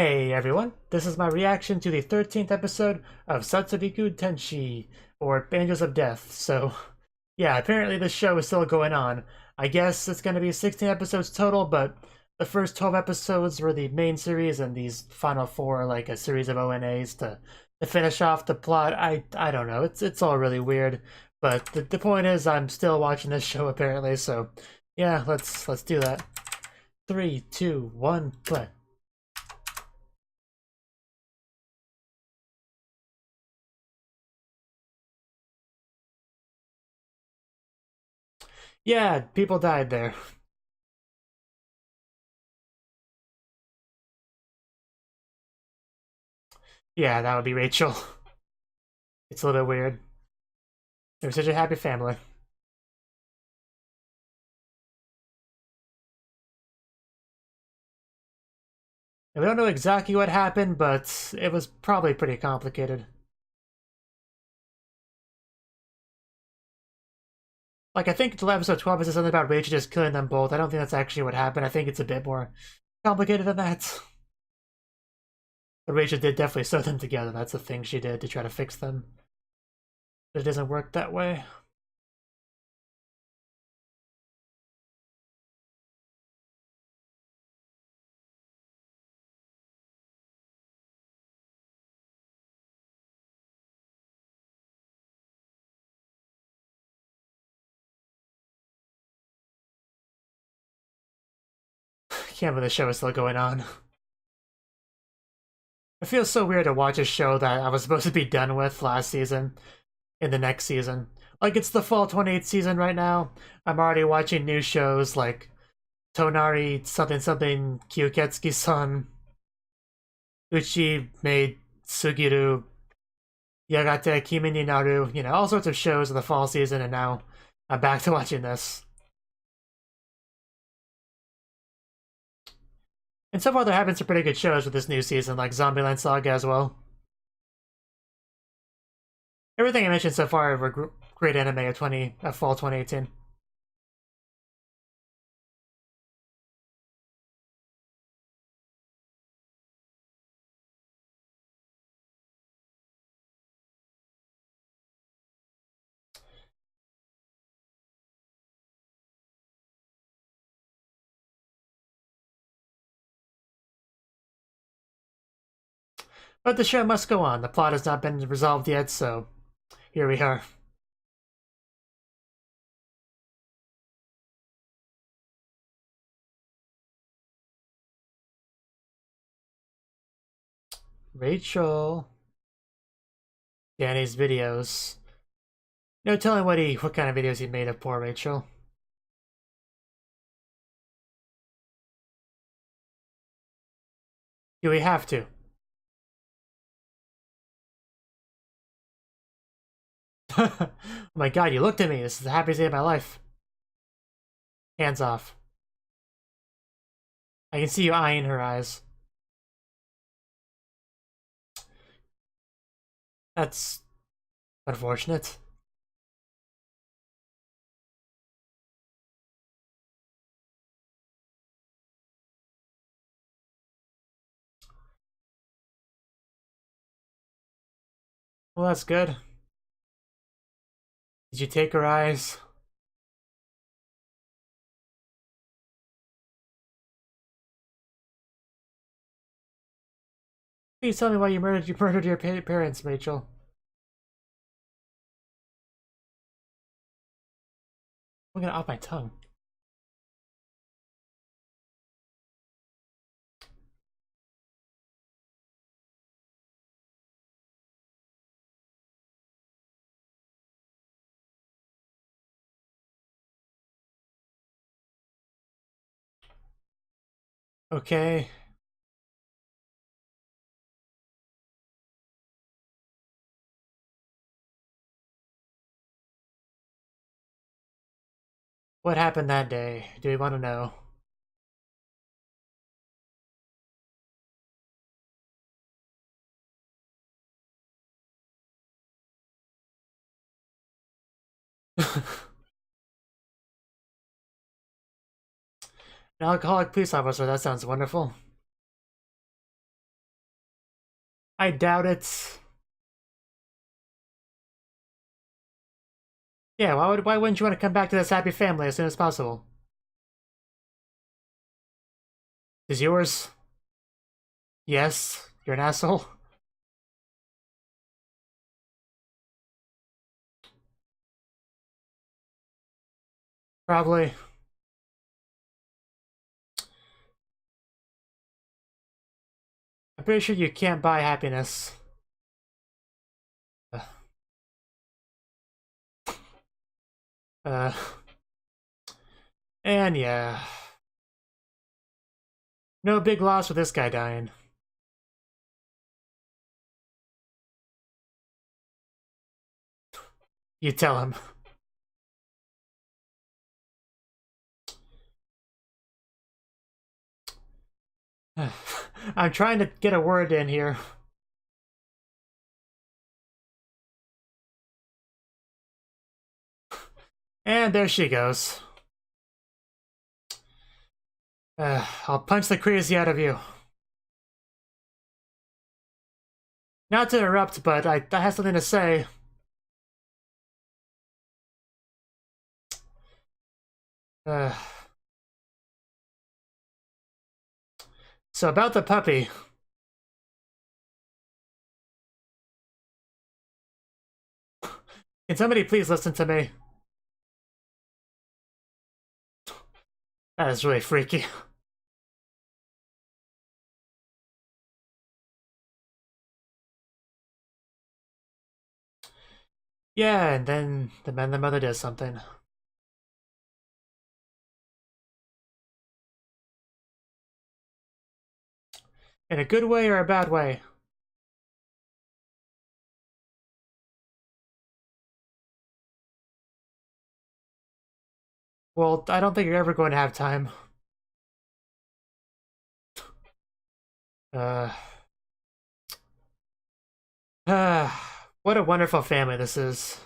Hey everyone, this is my reaction to the 13th episode of Satsuriku Tenshi, or Banjos of Death. So, yeah, apparently this show is still going on. I guess it's going to be 16 episodes total, but the first 12 episodes were the main series, and these final four are like a series of ONAs to finish off the plot. I don't know, it's all really weird, but the point is I'm still watching this show apparently, so yeah, let's do that. 3, 2, 1, play. Yeah, people died there. Yeah, that would be Rachel. It's a little bit weird. They were such a happy family. And we don't know exactly what happened, but it was probably pretty complicated. Like, I think episode 12 is something about Rachel just killing them both. I don't think that's actually what happened. I think it's a bit more complicated than that. But Rachel did definitely sew them together. That's the thing she did to try to fix them. But it doesn't work that way. I can't believe the show is still going on. It feels so weird to watch a show that I was supposed to be done with last season in the next season. Like, it's the fall 28th season right now. I'm already watching new shows like Tonari something something Kyuketsuki-san, Uchi made Sugiru, Yagate Kimi ni Naru, all sorts of shows in the fall season, and now I'm back to watching this. And so far there have been some pretty good shows with this new season, like Zombieland Saga as well. Everything I mentioned so far were great anime of fall 2018. But the show must go on. The plot has not been resolved yet, so here we are. Rachel. Danny's videos. No telling what kind of videos he made of poor Rachel. Do we have to? Oh my god, you looked at me. This is the happiest day of my life. Hands off. I can see you eyeing her eyes. That's unfortunate. Well, that's good. Did you take her eyes? Please tell me why you murdered your parents, Rachel. I'm gonna off my tongue. Okay. What happened that day? Do we want to know? An alcoholic police officer, that sounds wonderful. I doubt it. Yeah, why wouldn't you want to come back to this happy family as soon as possible? Is yours? Yes, you're an asshole. Probably. I'm pretty sure you can't buy happiness. Uh, and yeah. No big loss with this guy dying. You tell him. I'm trying to get a word in here. And there she goes. I'll punch the crazy out of you. Not to interrupt, but I have something to say. So about the puppy. Can somebody please listen to me? That is really freaky. Yeah, and then the mother does something. In a good way or a bad way? Well, I don't think you're ever going to have time. Uh, what a wonderful family this is.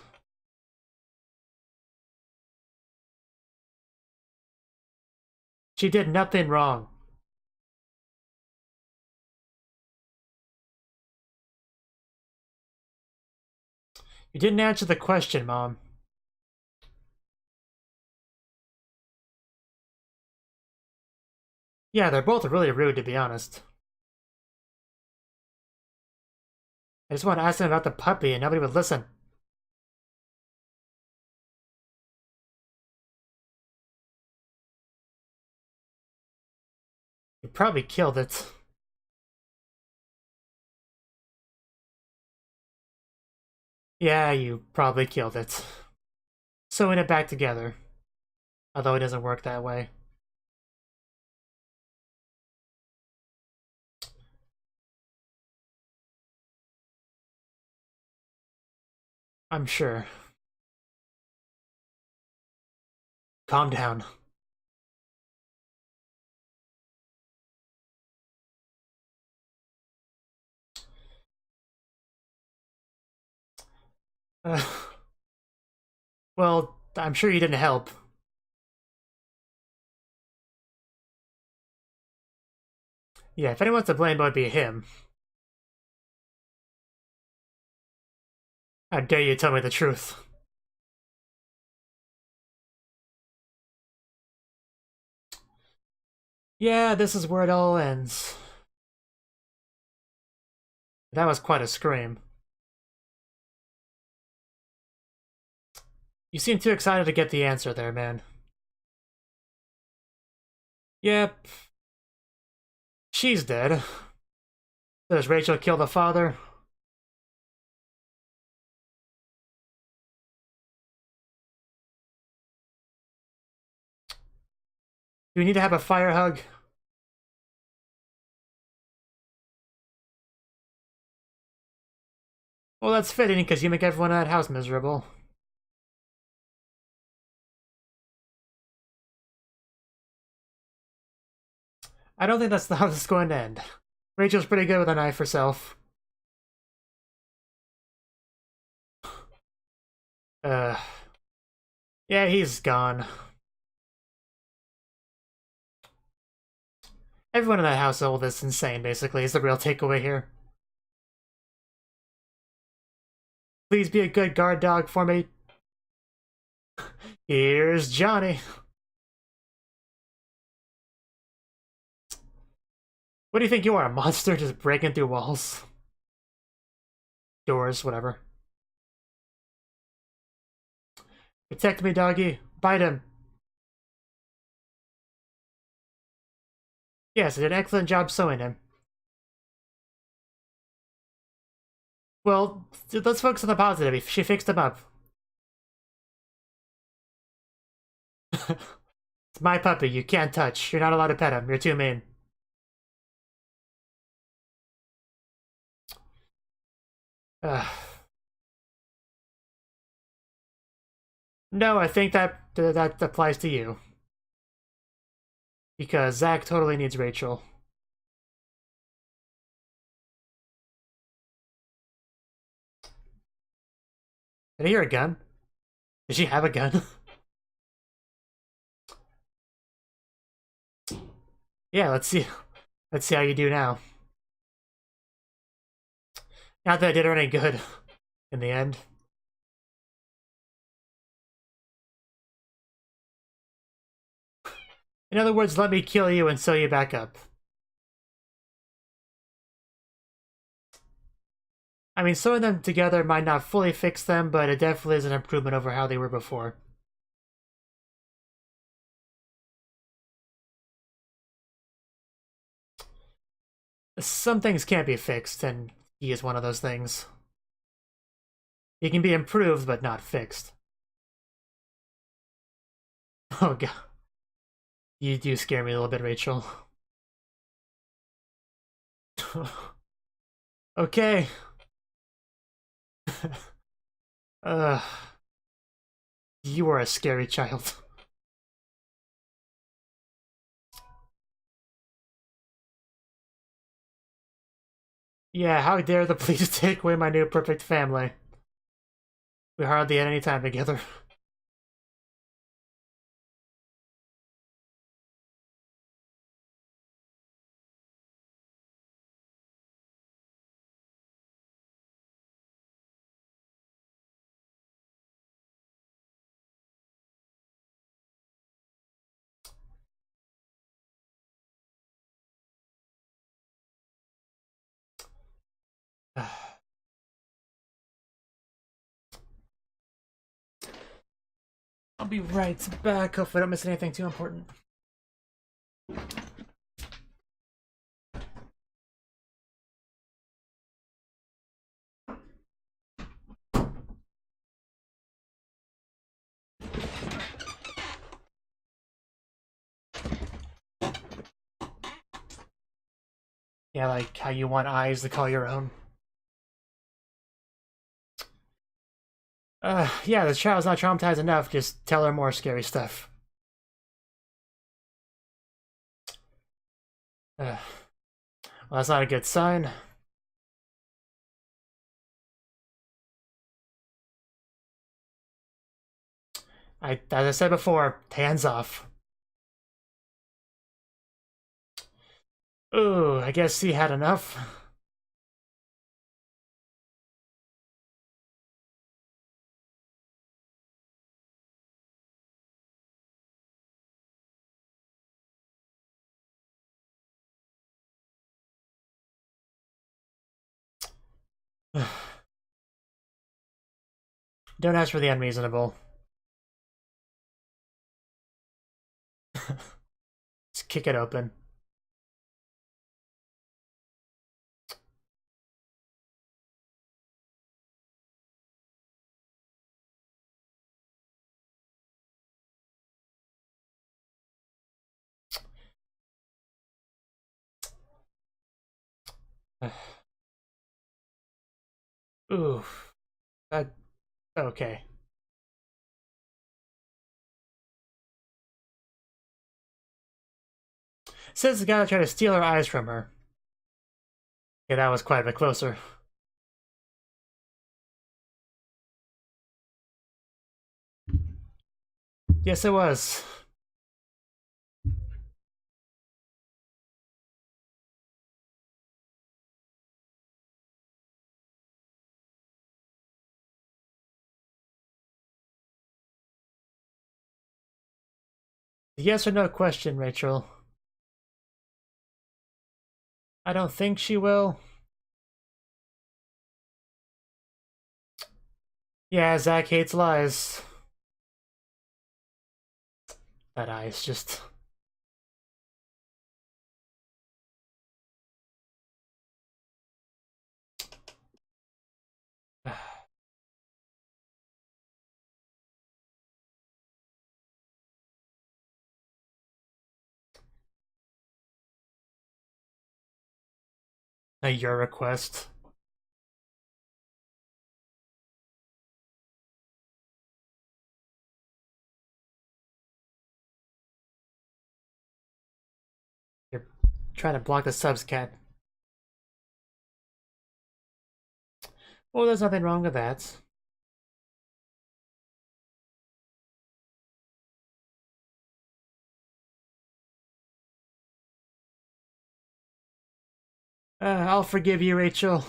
She did nothing wrong. You didn't answer the question, Mom. Yeah, they're both really rude, to be honest. I just want to ask them about the puppy, and nobody would listen. You probably killed it. Yeah, you probably killed it. Sewing it back together. Although it doesn't work that way. I'm sure. Calm down. Uh, well, I'm sure you didn't help. Yeah, if anyone's to blame, it would be him. How dare you tell me the truth? Yeah, this is where it all ends. That was quite a scream. You seem too excited to get the answer there, man. Yep. She's dead. Does Rachel kill the father? Do we need to have a fire hug? Well, that's fitting because you make everyone in that house miserable. I don't think that's how this is going to end. Rachel's pretty good with a knife herself. Uh, yeah, he's gone. Everyone in that household is insane, basically, is the real takeaway here. Please be a good guard dog for me. Here's Johnny. What do you think you are, a monster just breaking through walls? Doors, whatever. Protect me, doggy. Bite him. Yes, I did an excellent job sewing him. Well, let's focus on the positive. She fixed him up. It's my puppy. You can't touch. You're not allowed to pet him. You're too mean. No, I think that applies to you. Because Zach totally needs Rachel. Did I hear a gun? Did she have a gun? Yeah, let's see. Let's see how you do now. Not that I did her any good in the end. In other words, let me kill you and sew you back up. I mean, sewing them together might not fully fix them, but it definitely is an improvement over how they were before. Some things can't be fixed, and he is one of those things. He can be improved, but not fixed. Oh god. You do scare me a little bit, Rachel. Okay. uh, you are a scary child. Yeah, how dare the police take away my new perfect family. We hardly had any time together. I'll be right back. Hopefully I don't miss anything too important. Yeah, like how you want eyes to call your own. Yeah, the child's not traumatized enough. Just tell her more scary stuff. Well, that's not a good sign. As I said before, hands off. Ooh, I guess he had enough. Don't ask for the unreasonable. Just kick it open. Ooh, that okay. Says the guy that tried to steal her eyes from her. Yeah, that was quite a bit closer. Yes, it was. Yes or no question, Rachel. I don't think she will. Yeah, Zach hates lies. That eye's just... your request. You're trying to block the subs, cat. Well, there's nothing wrong with that. I'll forgive you, Rachel.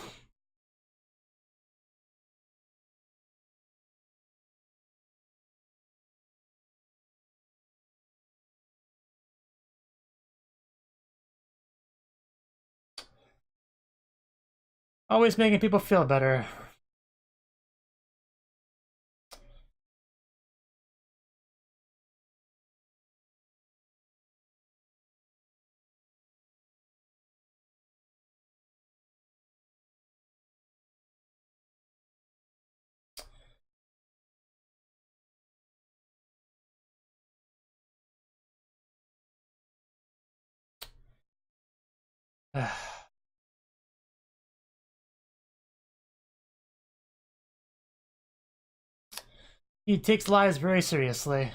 Always making people feel better. He takes lies very seriously.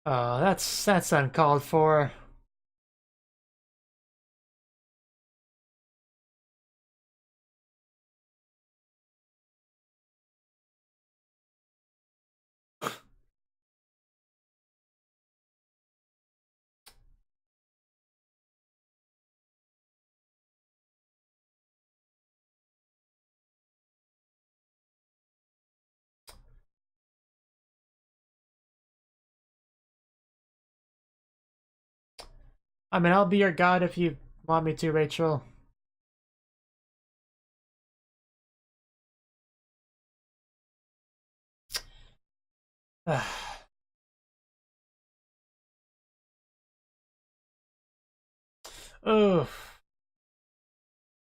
That's uncalled for. I mean, I'll be your god if you want me to, Rachel. Oh,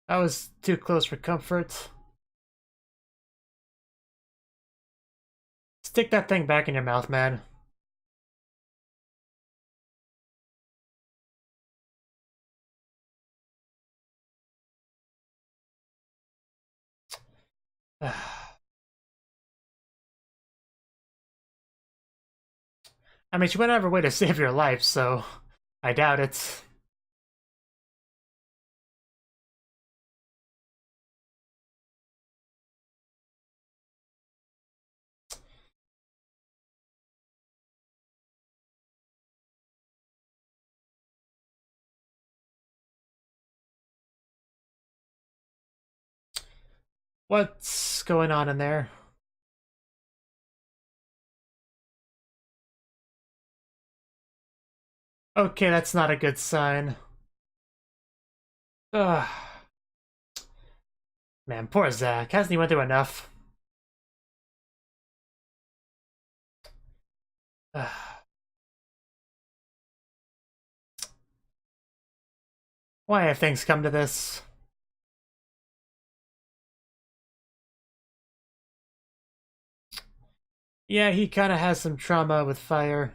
that was too close for comfort. Stick that thing back in your mouth, man. I mean, she went out of her way to save your life, so I doubt it. What's going on in there? Okay, that's not a good sign. Ugh. Man, poor Zach. Hasn't he went through enough? Why have things come to this? Yeah, he kind of has some trauma with fire.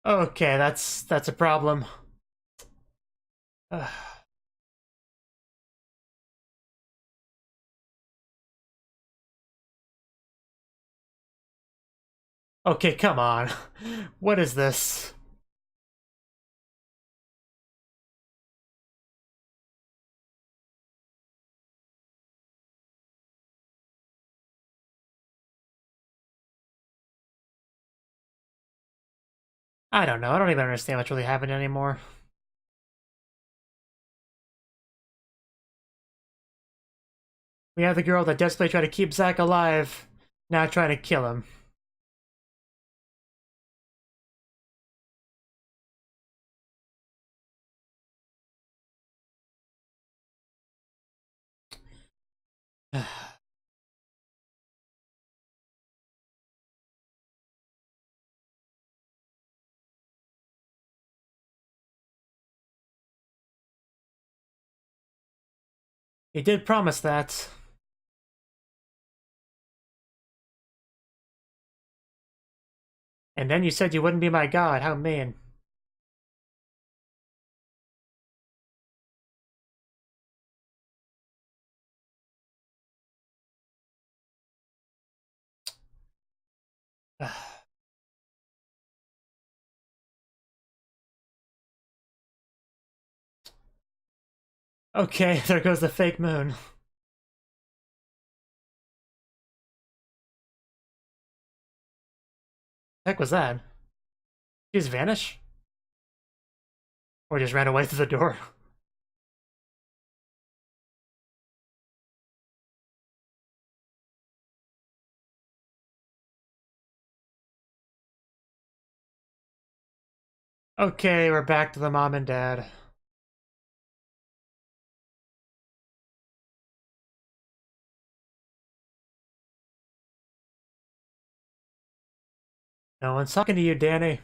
Okay, that's a problem. Okay, come on. What is this? I don't know. I don't even understand what's really happening anymore. We have the girl that desperately tried to keep Zack alive, now trying to kill him. He did promise that. And then you said you wouldn't be my god. How mean. Okay, there goes the fake moon. Heck was that? Did he just vanish? Or just ran away through the door? Okay, we're back to the mom and dad. No one's talking to you, Danny.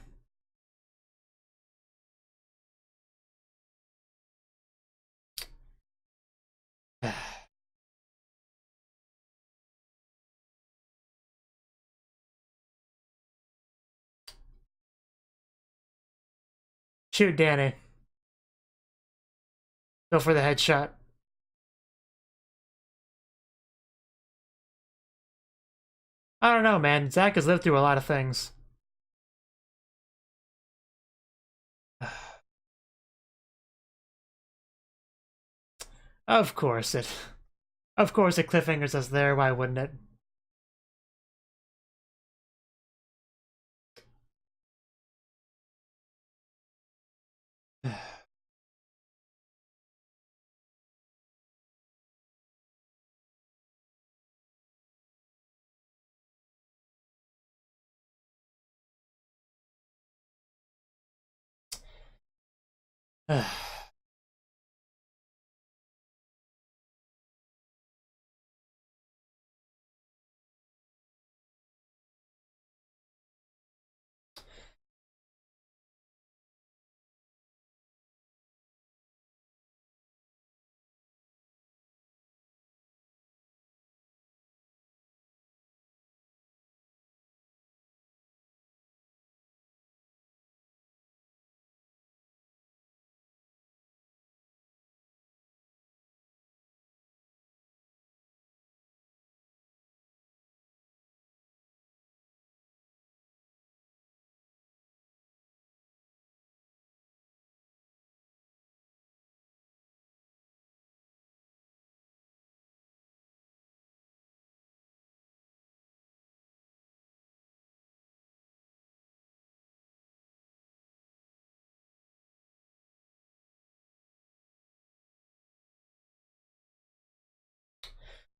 Shoot, Danny. Go for the headshot. I don't know, man. Zack has lived through a lot of things. Of course it. Of course it cliffhangers us there, why wouldn't it?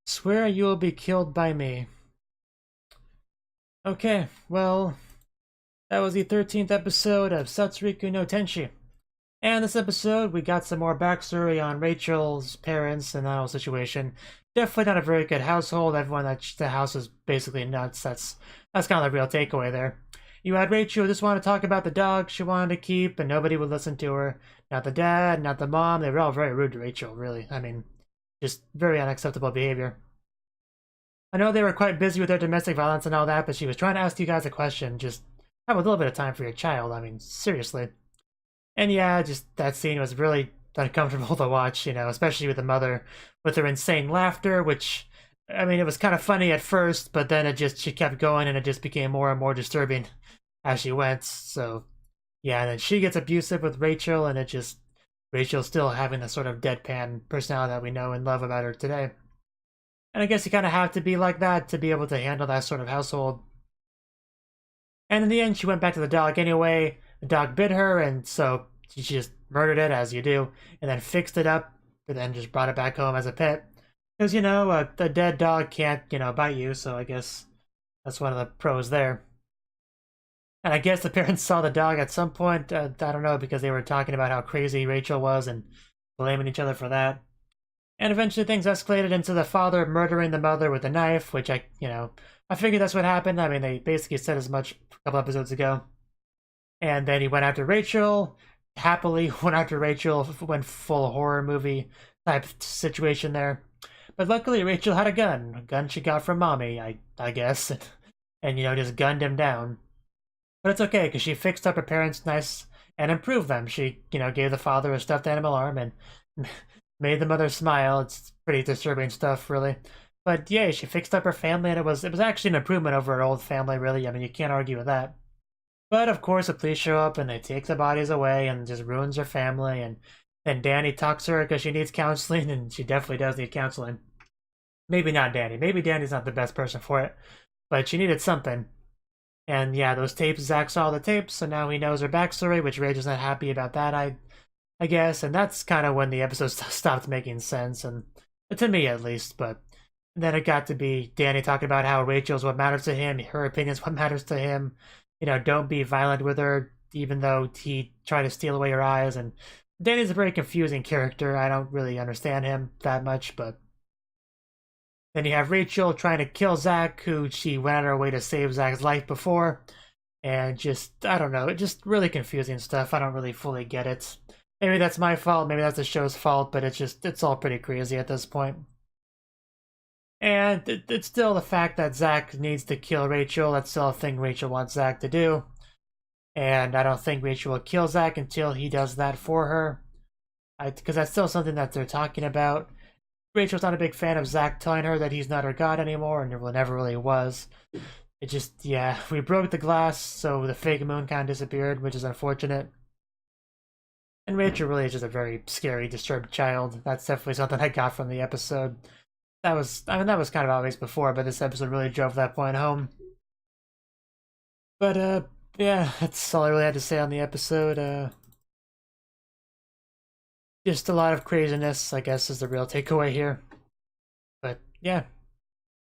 Swear you will be killed by me. Okay, well, that was the 13th episode of Satsuriku no Tenshi. And this episode, we got some more backstory on Rachel's parents and that whole situation. Definitely not a very good household. Everyone at the house is basically nuts. That's kind of the real takeaway there. You had Rachel who just wanted to talk about the dog she wanted to keep, and nobody would listen to her. Not the dad, not the mom. They were all very rude to Rachel, really. I mean, just very unacceptable behavior. I know they were quite busy with their domestic violence and all that, but she was trying to ask you guys a question. Just have a little bit of time for your child. I mean, seriously. And yeah, just that scene was really uncomfortable to watch, especially with the mother with her insane laughter, which, I mean, it was kind of funny at first, but then she kept going and it just became more and more disturbing as she went. So, yeah, and then she gets abusive with Rachel, and Rachel's still having the sort of deadpan personality that we know and love about her today. And I guess you kind of have to be like that to be able to handle that sort of household. And in the end, she went back to the dog anyway, the dog bit her, and so she just murdered it, as you do, and then fixed it up, and then just brought it back home as a pet. Because, a dead dog can't, bite you, so I guess that's one of the pros there. And I guess the parents saw the dog at some point, I don't know, because they were talking about how crazy Rachel was and blaming each other for that. And eventually things escalated into the father murdering the mother with a knife, which I figured that's what happened. I mean, they basically said as much a couple episodes ago. And then he went after Rachel, happily went after Rachel, went full horror movie type situation there. But luckily Rachel had a gun she got from mommy, I guess, and just gunned him down. But it's okay, because she fixed up her parents nice and improved them. She, gave the father a stuffed animal arm and made the mother smile. It's pretty disturbing stuff, really. But yeah, she fixed up her family, and it was actually an improvement over her old family, really. I mean, you can't argue with that. But of course, the police show up and they take the bodies away and just ruins her family. And then Danny talks to her because she needs counseling, and she definitely does need counseling. Maybe not Danny. Maybe Danny's not the best person for it, but she needed something. And yeah, those tapes, Zach saw the tapes, so now he knows her backstory, which Rachel's not happy about that, I guess. And that's kind of when the episode stopped making sense, and to me at least. But then it got to be Danny talking about how Rachel's what matters to him, her opinion's what matters to him. Don't be violent with her, even though he tried to steal away her eyes. And Danny's a very confusing character. I don't really understand him that much, but then you have Rachel trying to kill Zach, who she went out of her way to save Zach's life before. And just, I don't know, just really confusing stuff. I don't really fully get it. Maybe that's my fault, maybe that's the show's fault, but it's all pretty crazy at this point. And it's still the fact that Zach needs to kill Rachel. That's still a thing Rachel wants Zach to do. And I don't think Rachel will kill Zach until he does that for her. Because that's still something that they're talking about. Rachel's not a big fan of Zach telling her that he's not her god anymore, and never really was. It just, yeah, we broke the glass, so the fake moon kind of disappeared, which is unfortunate. And Rachel really is just a very scary, disturbed child. That's definitely something I got from the episode. That was kind of obvious before, but this episode really drove that point home. But, yeah, that's all I really had to say on the episode. Just a lot of craziness, I guess, is the real takeaway here. But, yeah.